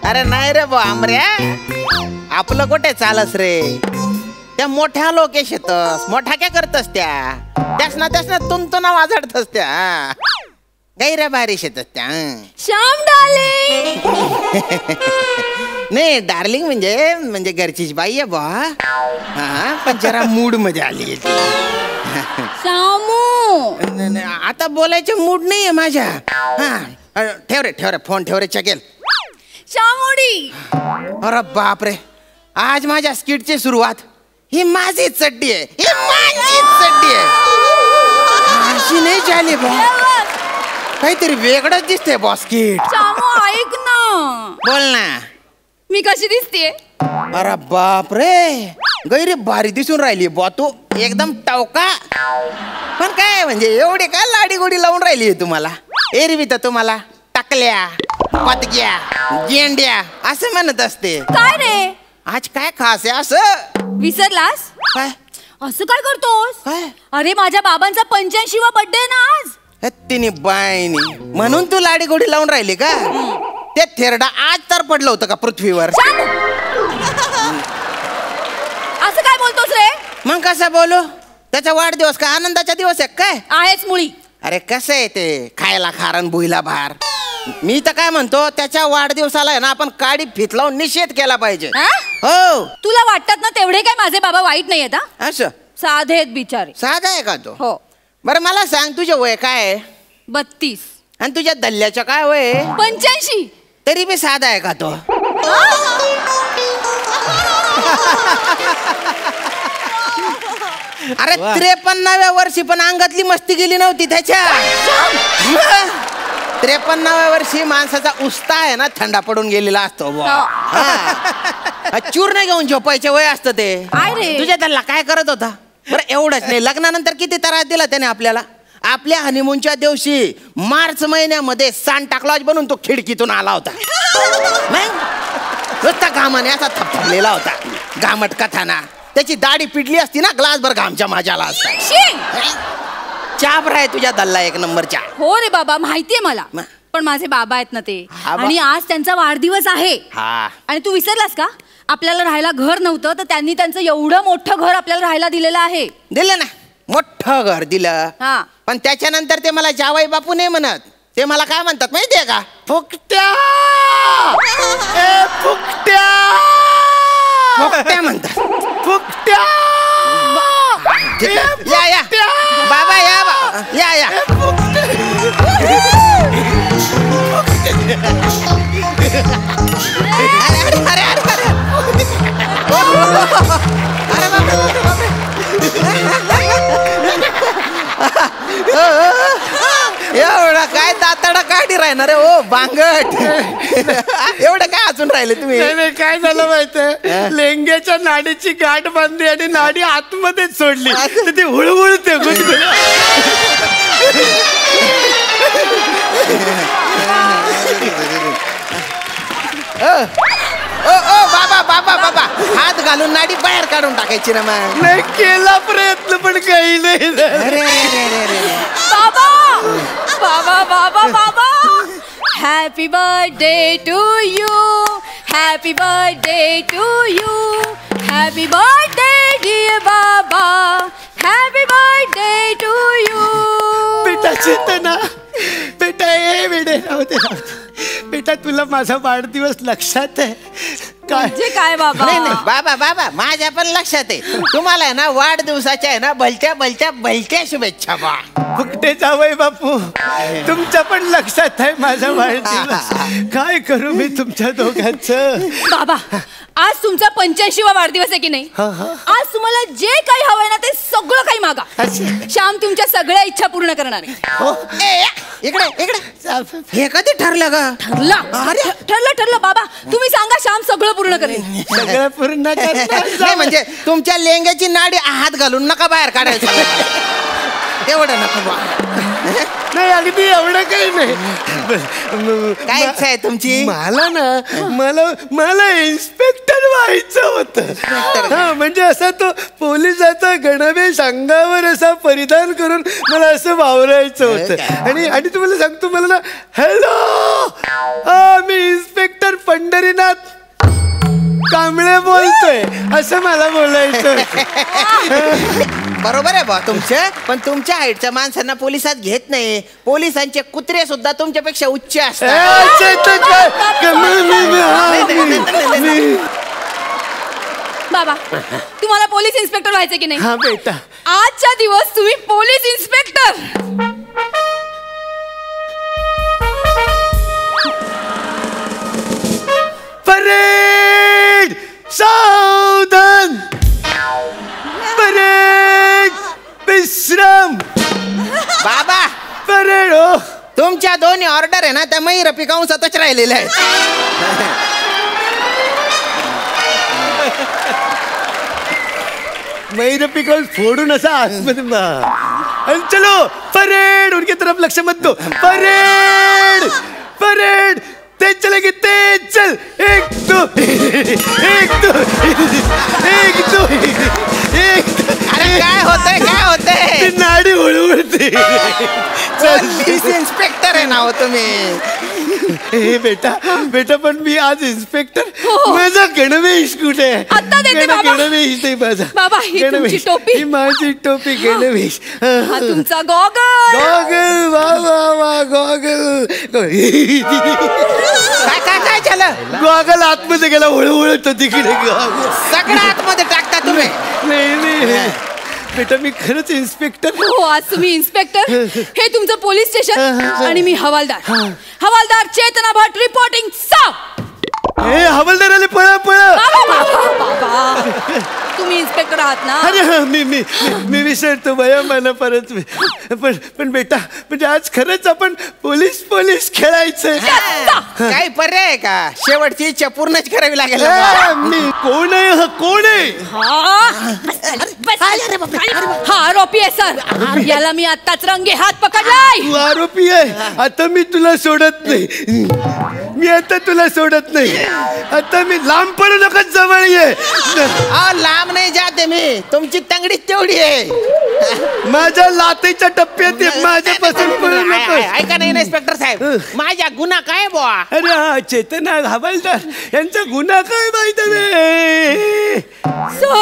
अरे नाही रे बो आमऱ्या, आपलं कुठे चालस रे. त्या मोठ्या लोकेश येतस, मोठा काय करतस त्यासना तुंतुना वाजडतस त्या गैऱ्या बारीश येतस त्या. श्याम डार्लिंग. नाही डार्लिंग म्हणजे घरचीच बाई आहे बा. हा पण जरा मूड मध्ये आली. श्यामू आता बोलायचे मूड नाहीये माझ्या. हा ठेव रे फोन ठेव रे चकेल. श्यामुडी. अरे बाप रे, आज माझ्या स्किटची सुरुवात ही माझी चड्डी आहे, ही माझी चड्डी आहे. अशी नाही झाली बा, काहीतरी वेगळंच दिसतंय बॉस स्किट. श्यामू ऐक ना. बोल ना. मी कशी दिसते? अरे बाप रे, गैरी भारी दिसून राहिली बॉ तू, एकदम टवका. पण काय म्हणजे एवढे काय लाडी गोडी लावून राहिली तुम्हाला? एरवी तर तुम्हाला टाकल्या पतक्या गेंड्या असं म्हणत असते. काय रे आज काय खास आहे असं? विसरलास? काय असं काय करतोस? काय? अरे माझ्या बाबांचा 85वा बर्थडे ना आज. तिने बायनी म्हणून तू लाडी गोडी लावून राहिली का? ते थेरडा आज तर पडलं होतं का पृथ्वीवर? असं काय बोलतोस रे? मग कसं बोलू? त्याचा वाढदिवस का आनंदाचा दिवस आहे काय? आहेच मुळी. अरे कसं आहे ते, खायला खारण भुईला भार. मी तर काय म्हणतो, त्याच्या वाढदिवसाला आहे ना आपण काडी फित लावून निषेध केला पाहिजे. हो. तुला वाटतात ना तेवढे काय माझे बाबा वाईट नाही आहेत? असं साधे आहेत बिचारे. साधा आहे का तो? हो. बरं मला सांग, तुझे वय काय आहे? 32. आणि तुझ्या दल्ल्याचं काय वय? 85. तरी बी साधा आहे का तो? अरे 53व्या वर्षी पण अंगातली मस्ती गेली नव्हती त्याच्या. 53व्या वर्षी माणसाचा उस्ता आहे ना थंडा पडून गेलेला असतो. चूर्ण घेऊन झोपायचे वय असतं ते. तुझ्या त्याला काय करत होता? बरं एवढंच नाही, लग्नानंतर किती त्रास दिला त्याने आपल्याला. आपल्या हनीमूनच्या दिवशी मार्च महिन्यामध्ये सांता क्लॉज बनून तो खिडकीतून आला होता. नुसता घामाने असा थपथपलेला होता, घामट कथाना. त्याची दाढी पिटली असती ना, ग्लासभर घामच्या माझ्याला असता. चाप राय तुझ्या दल्ला एक नंबरच्या. हो रे बाबा, माहितीये मला. पण माझे बाबा आहेत ना ते, आणि आज त्यांचा वाढदिवस आहे. आणि तू विसरलास का? आपल्याला राहायला घर नव्हतं तर त्यांनी त्यांचं एवढं मोठं घर आपल्याला राहायला दिलेलं आहे. दिलं ना, मोठं घर दिलं. पण त्याच्यानंतर ते मला जावई बापू नाही म्हणत, ते मला काय म्हणतात माहितीये का? फुकट्या. फुकट्या फुकट्या म्हणतात. फुकट्या. या या बाबा, या या. एवढा काय दाताडा काढी राहणार रे ओ बांगट. एवढं काय अजून राहिले तुम्ही? काय झालं माहितीये, लेंग्याच्या नाडीची गाठ बांधली आणि नाडी आतमध्ये सोडली तर ती हुळहुळते. ओ बाबा बाबा बाबा, हात घालून नाडी बाहेर काढून टाकायची ना. मग नाही केला प्रयत्न पण काही नाही. बाबा बाबा बाबा बाबा, happy birthday to you, happy birthday to you, happy birthday dear बाबा, हॅपी बर्थडे टू यू. बेटा चेतना, बेटा ए बेडे राहते बेटा, तुला माझा वाढदिवस लक्षात आहे काय बाबा? नाही बाबा बाबा, माझ्या पण लक्षात आहे. तुम्हाला आहे ना वाढदिवसाच्या आहे ना भलत्या भलत्या भलत्या शुभेच्छा बा. फुकटे जावई बापू, तुमच्या पण लक्षात आहे माझा वाढदिवस. काय करू मी तुमच्या दोघांचं? बाबा आज तुमचा 85वा वाढदिवस आहे की नाही? आज तुम्हाला जे काही हवंय ना ते सगळं काही मागा. श्याम तुमच्या सगळ्या इच्छा पूर्ण करणार आहे. इकडे इकडे. हे कधी ठरलं ग? ठरलं बाबा. तुम्ही सांगा, श्याम सगळं पूर्ण करेल. सगळं पूर्ण नाही म्हणजे तुमच्या लेंग्याची नाडी हात घालून नका बाहेर काढायचं. एवढं नको. नाही अगदी एवढं काही नाही. काय इच्छा आहे तुमची? मला ना मला इन्स्पेक्टर व्हायचं होतं. म्हणजे असं तो पोलिसाचा गणवेश अंगावर असा परिधान करून मला असं वावरायचं होतं. आणि तुम्हाला सांगतो, मला ना हॅलो मी इन्स्पेक्टर पंढरीनाथ कांबळे बोलतोय असं मला बोलायचं. बरोबर आहे बा तुमचं, पण तुमच्या हाईटच्या माणसांना पोलिसात घेत नाही. पोलिसांचे कुत्रे सुद्धा तुमच्यापेक्षा उच्च असतात. बाबा तुम्हाला पोलीस इन्स्पेक्टर व्हायचे की नाही? हा बेटा, आजच्या दिवस तुम्ही पोलीस इन्स्पेक्टर. परेड सावधान, परेड विश्राम. बाबा परेड हो. तुमच्या दोन्ही ऑर्डर आहे ना त्या मैर पिकांसातच राहिलेल्या आहेत. मैर पिकल फोडून असा आतमध्ये आणि चलो परेड उनकी तरफ लक्ष मत दो. परेड परेड तेज चलेगी तेज चल. एक दो एक दो एक दो एक. अरे काय होतंय काय होतंय? नाडी उडवते. पोलीस इन्स्पेक्टर आहे ना हो तुम्ही. हे बेटा बेटा पण मी आज इन्स्पेक्टर. माझा गणवेश कुठे आहे? आता देते बाबा. गणवेश नाही माझा. बाबा ही तुमची टोपी. ही माझी टोपी गणवेश. हा तुमचा गॉगल. गॉगल वा वा वा गॉगल. काय काय काय झालं? गॉगल आतमध्ये गेला वळवळत तिकडे. गॉगल सगळं आतमध्ये टाकता तुम्ही. नाही नाही बेटा मी खरंच इन्स्पेक्टर. हो आज तुम्ही इन्स्पेक्टर. हे तुमचं पोलीस स्टेशन आणि मी हवालदार. हवालदार चेतना भट रिपोर्टिंग. हे हवालदार आले पळा पळा. बाबा तुम्ही इन्स्पेक्टर आहात ना? अरे हा मी विसरतो भया मला परत. पण बेटा म्हणजे आज खरंच आपण पोलीस पोलीस खेळायचंय. काही पर्याय आहे का? शेवटची इच्छा पूर्णच करावी लागेल. मी कोण आहे? हा कोण आहे? हा आरोपी आहे सर. याला मी आत्ताच रंगे हात पकडलाय. तू आरोपी आहे. आता मी तुला सोडत नाही. मी आता तुला सोडत नाही. आता मी लांब पडू नका जवळ ये. लांब नाही जाते मी. तुमची तंगडी तेवढी आहे. माझ्या लातेच्या टप्प्यात माझ्यापासून पळू नको. ऐका नाही इन्स्पेक्टर साहेब, माझ्या गुन्हा काय बुवा? अरे हा चेतना हवालदार यांचा गुन्हा काय माहिती आहे? सर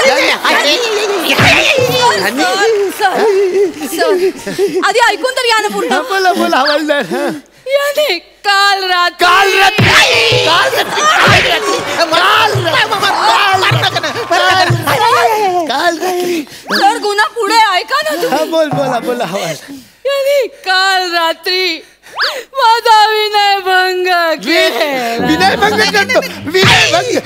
याने आधी ऐकून तर या ना पूर्ण. बोला बोला हवालदार. याने काल सर गुन्हा पुढे ऐका ना तुम्ही. बोल बोला बोला हवालदार. याने काल रात्री माझा विनयभंग केला. विनयभंग करतो. विनयभंग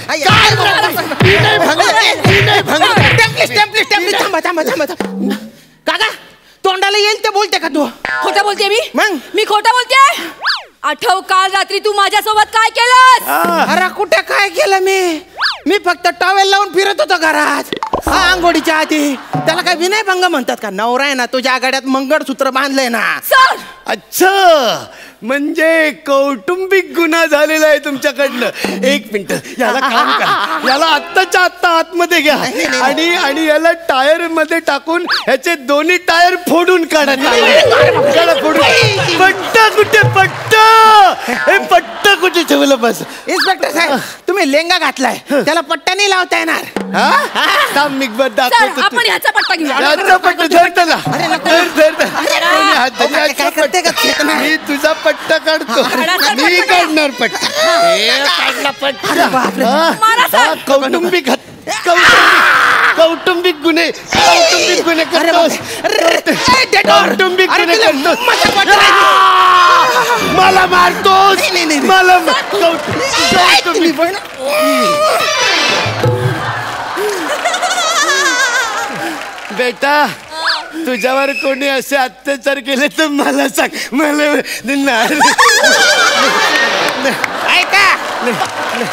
काका तोंडाला येईल ते बोलते का तू? खोटं बोलते मी? मग? मी खोटं बोलते? आठव काल रात्री तू माझ्यासोबत काय केलंस? अरे कुठे काय केलं मी फक्त टॉवेल लावून फिरत होतो घरात. आंघोळीच्या आधी. त्याला काय विनयभंग म्हणतात का? नवरा आहे ना तुझ्या गाड्यात मंगळसूत्र बांधलंय ना. सर अच्छा म्हणजे कौटुंबिक गुन्हा झालेला आहे तुमच्याकडनं. एक मिनिट याला काम करा. याला आत्ताच्या आत्ता आतमध्ये घ्या आणि याला टायर मध्ये टाकून ह्याचे दोन्ही टायर फोडून काढा. पट्टा कुठे? पट्टा हे पट्टा कुठे ठेवलं? बस इन्स्पेक्टर साहेब तुम्ही लेंगा घातलाय त्याला पट्टा नाही लावता येणार. सर आपण ह्याचा पट्टा घेऊया. काय करते का? मी तुझा पट्टा काढतो. मी काढणार पट्टा. कौटुंबिक कौटुंबिक गुन्हे करतोस. कौटुंबिक गुन्हे करतोस. मला मारतोस. मला बेटा तुझ्यावर कोणी असे अत्याचार केले तर मला सांग. मला ऐका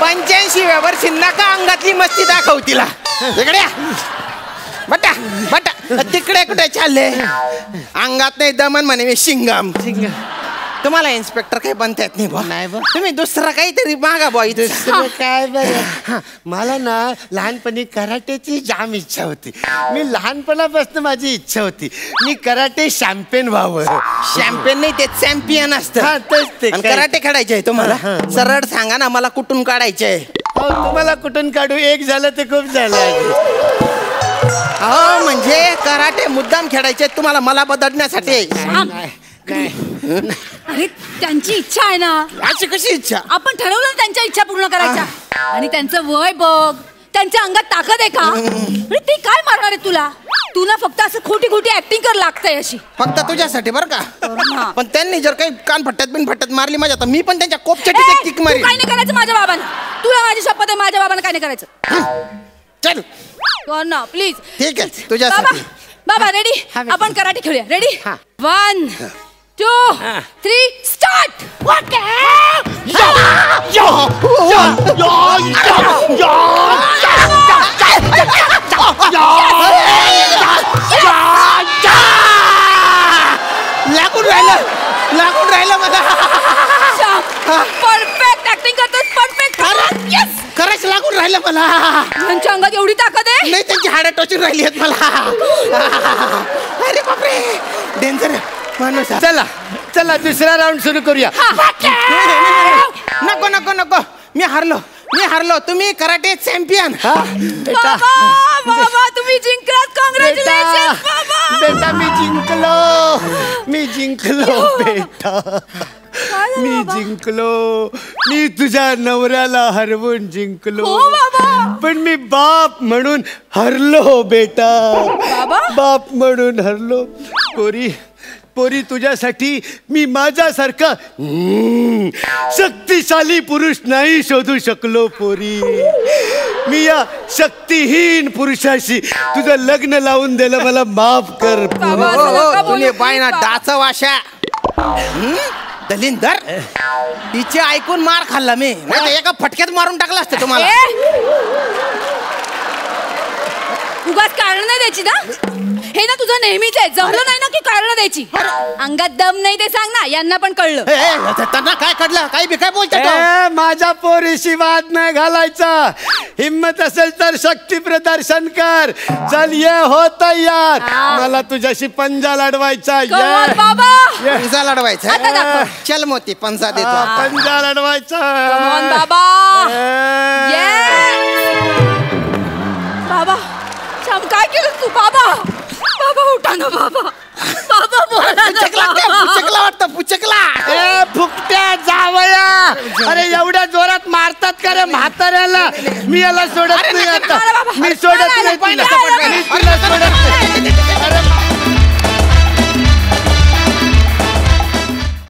85व्या वर्षी नका अंगातली मस्ती दाखव तिला. इकडे बटा बटा तिकडे कुठे चालले? अंगात नाही दमन म्हणे मी शिंगम. तुम्हाला इन्स्पेक्टर काही बनता येत नाही नाही बुवा. बुवा. तुम्ही दुसरं काहीतरी मागा बुवा इथं. दुसरं काय बरं मला ना लहानपणी कराटेची जाम इच्छा होती. मी लहानपणापासून माझी इच्छा होती मी कराटे चॅम्पियन व्हावं. चॅम्पियन नाही ते चॅम्पियन हा, असतं. तेच ते. आणि कराटे खेळायचे आहे तुम्हाला. सरळ सांगा ना मला कुठून काढायचे आहे. अहो, तुम्हाला कुठून काढू एक झालं ते खूप झालं. हो म्हणजे कराटे मुद्दाम खेळायचे आहेत तुम्हाला मला बदलण्यासाठी. थांब. अरे त्यांची इच्छा आहे ना. अशी कशी इच्छा. आपण ठरवलं ना त्यांच्या इच्छा पूर्ण करायच्या. आणि त्यांचं वय बघ त्यांच्या अंगात ताकद आहे का. अरे ते काय मारणार आहे तुला. तू ना फक्त असं खोटी खोटी ऍक्टिंग कर लागतंय अशी. फक्त तुझ्यासाठी बरं हा. का. पण त्यांनी जर काही कानफट्ट्यात बिनफट्ट्यात मारली माझ्या तर मी पण त्यांच्या कोपच्या ए, किक तू मारी. काय नाही करायचं माझ्या बाबांना. तुला माझी शपथ आहे माझ्या बाबांना काय नाही करायचं. चल कर ना प्लीज. ठीक आहे तुझ्यासाठी. बाबा रेडी. आपण कराटे खेळूया. Ready 1 2 3 start. लागून राहिलं मला. परफेक्ट ऍक्टिंग करतोस. परफेक्ट. यस खरंच लागून राहिलं मला. त्यांच्या अंगात एवढी ताकद आहे. नाही त्यांची हाडं टोचून राहिली आहेत मला. अरे बापरे डेंजर माणूस. चला चला दुसरा राऊंड सुरू करूया. नको नको नको मी हारलो तुम्ही कराटे चॅम्पियन. बेटा बाबा तुम्ही जिंकलात. कॉंग्रॅच्युलेशन बाबा. बेटा मी जिंकलो बेटा. मी जिंकलो. मी तुझ्या नवऱ्याला हरवून जिंकलो. हो बाबा. पण मी बाप म्हणून हरलो बेटा. बाबा? बाप म्हणून हरलो. पोरी तुझ्यासाठी मी माझ्यासारखा शक्तिशाली पुरुष नाही शोधू शकलो. पोरी मी या शक्तिहीन पुरुषाशी तुझं लग्न लावून दिलं. मला माफ कर. बाबा, असं नका बोलू, तुम्ही बायना please, बाबा. डाच वाशा. दलिंदर तिचे ऐकून मार खाल्ला मी. नाही तर एका फटक्यात मारून टाकलं असतं तुम्हाला. उगाच कारण नाही द्यायची ना. हे ना तुझं नेहमीच आहे. जमलं नाही ना की कारण द्यायची. अंगात दम नाही ते सांग ना. यांना पण कळलं. त्यांना काय कळलं काय बी काय बोलतात. माझ्या पोरीशी वाद नाही घालायचा. हिम्मत असेल तर शक्ती प्रदर्शन कर. चल ये हो तयार. मला तुझ्याशी पंजा लढवायचा. Come on, ये बाबा. पंजा लढवायचा. आता दाखव. चल मोती पंजा देतो आता. पंजा लढवायचा. Come on, बाबा. बाबा श्याम काय केलं तू. बाबा उठा ना बाबा. बाबा बोला ना पुचकला वाटतं पुचकला. फुकट्या जावया. अरे एवढ्या जोरात मारतात का रे म्हाताऱ्याला. मी याला सोडत नाही आता. मी सोडत नाही. बाबा. मी तुला सोडत नाही. अरे